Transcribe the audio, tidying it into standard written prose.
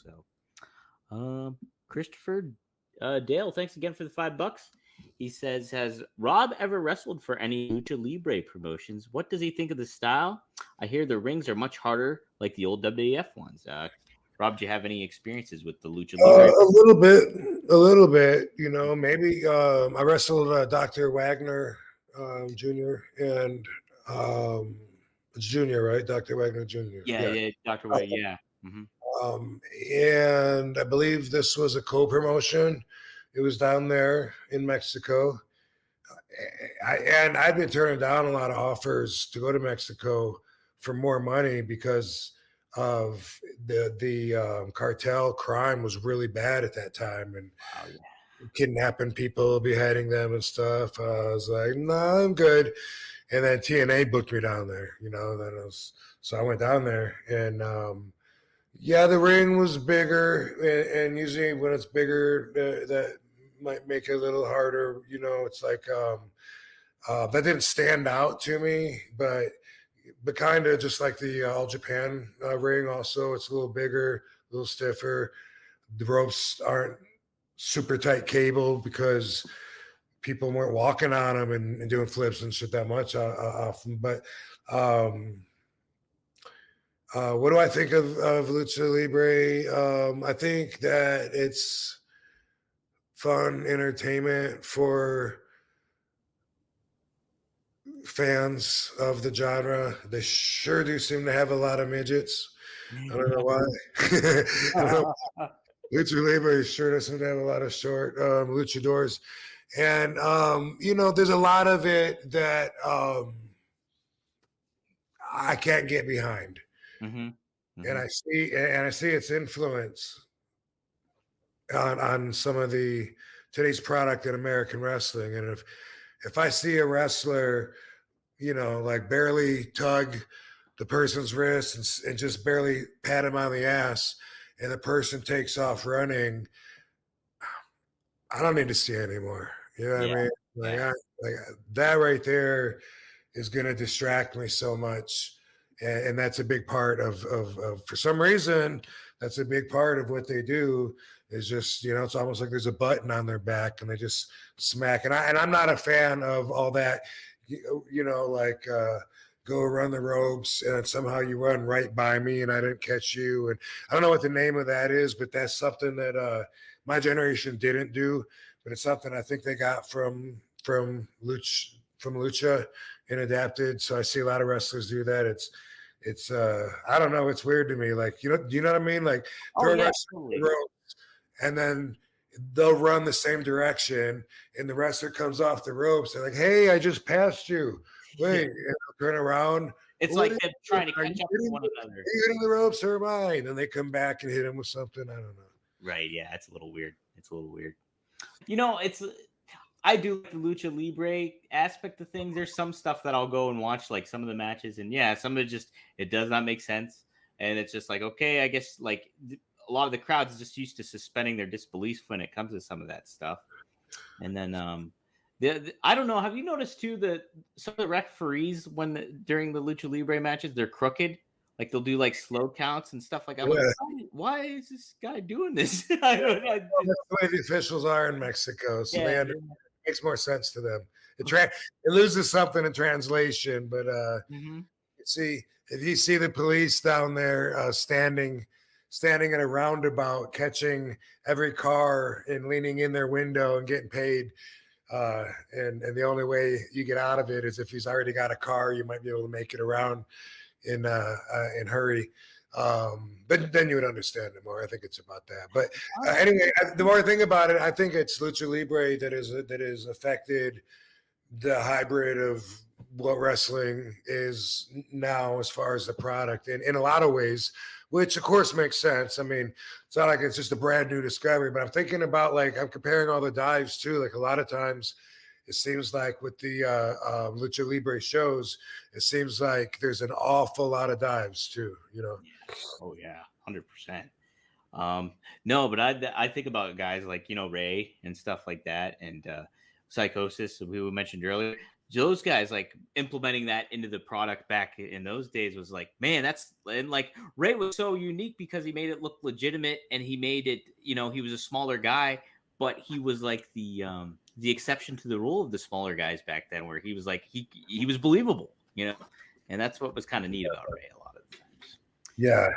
So, Christopher Dale, thanks again for the $5. He says, "Has Rob ever wrestled for any Lucha Libre promotions? What does he think of the style? I hear the rings are much harder, like the old WWF ones." Rob, do you have any experiences with the Lucha Libre? A little bit. You know, maybe I wrestled Dr. Wagner Jr. and um, it's Junior, right? Dr. Wagner Jr. Yeah, Yeah. yeah, Doctor Way, yeah. Hmm. And I believe this was a co-promotion. It was down there in Mexico. And I've been turning down a lot of offers to go to Mexico for more money because of the cartel crime was really bad at that time, and Oh yeah. kidnapping people, beheading them, and stuff. I was like, no, I'm good. And then TNA booked me down there. You know, so I went down there, and yeah, the ring was bigger, and usually when it's bigger, that might make it a little harder. You know, it's like that didn't stand out to me, but kind of just like the All Japan ring. Also, it's a little bigger, a little stiffer. The ropes aren't super tight cable because people weren't walking on them and doing flips and shit that much often. But um, what do I think of Lucha Libre? I think that it's fun entertainment for fans of the genre. They sure do seem to have a lot of midgets. I don't know why. I don't know. Lucha Libre sure does seem to have a lot of short luchadors. And, you know, there's a lot of it that I can't get behind. Hmm. And Hmm. I see its influence on some of the today's product in American wrestling. And if I see a wrestler, you know, like barely tug the person's wrist and just barely pat him on the ass, and the person takes off running, I don't need to see it anymore. You know what I Yeah, mean? Like, yeah. like that right there is going to distract me so much. And that's a big part of, for some reason, that's a big part of what they do is just, you know, it's almost like there's a button on their back and they just smack. And I'm not a fan of all that, you know, like, go run the ropes and somehow you run right by me and I didn't catch you. And I don't know what the name of that is, but that's something that my generation didn't do, but it's something I think they got from Lucha and adapted. So I see a lot of wrestlers do that. It's I don't know, it's weird to me. Like, you know, do you know what I mean? Like Oh throw a yeah, wrestler in the totally. ropes and then they'll run the same direction and the wrestler comes off the ropes. They're like, hey, I just passed you. Yeah, Wait, and they'll turn around. it's Well, what like are you them doing? trying to Are catch you up with hitting one another. the ropes or am I? And then they come back and hit him with something. I don't know. Right? Yeah, it's a little weird. It's a little weird. You know, it's I do like the lucha libre aspect of things. There's some stuff that I'll go and watch, like some of the matches, and yeah, some of it just it does not make sense, and it's just like okay, I guess like a lot of the crowds is just used to suspending their disbelief when it comes to some of that stuff, and then I don't know. Have you noticed too that some of the referees during the lucha libre matches they're crooked? Like they'll do like slow counts and stuff like that. I'm like, Yeah, why is this guy doing this? I don't know. that's the way the officials are in Mexico, so Yeah, it makes more sense to them. It loses something in translation, but yeah. see if you see the police down there standing in a roundabout, catching every car and leaning in their window and getting paid. And the only way you get out of it is if he's already got a car, you might be able to make it around in hurry. But then you would understand it more. I think it's about that. But anyway, the more I think about it, I think it's Lucha Libre that is affected the hybrid of what wrestling is now as far as the product in a lot of ways, which of course makes sense. I mean, it's not like it's just a brand new discovery, but I'm thinking about like I'm comparing all the dives too. Like a lot of times it seems like with the Lucha Libre shows, it seems like there's an awful lot of dives too, you know. Oh yeah, 100%. No, but I think about guys like Ray and stuff like that, and Psychosis, who we mentioned earlier. those guys like implementing that into the product back in those days was like, man, that's, and like Ray was so unique because he made it look legitimate, and he made it, he was a smaller guy, but he was like the exception to the rule of the smaller guys back then, where he was like he was believable, and that's what was kind of neat about Ray a lot of the times. Yeah.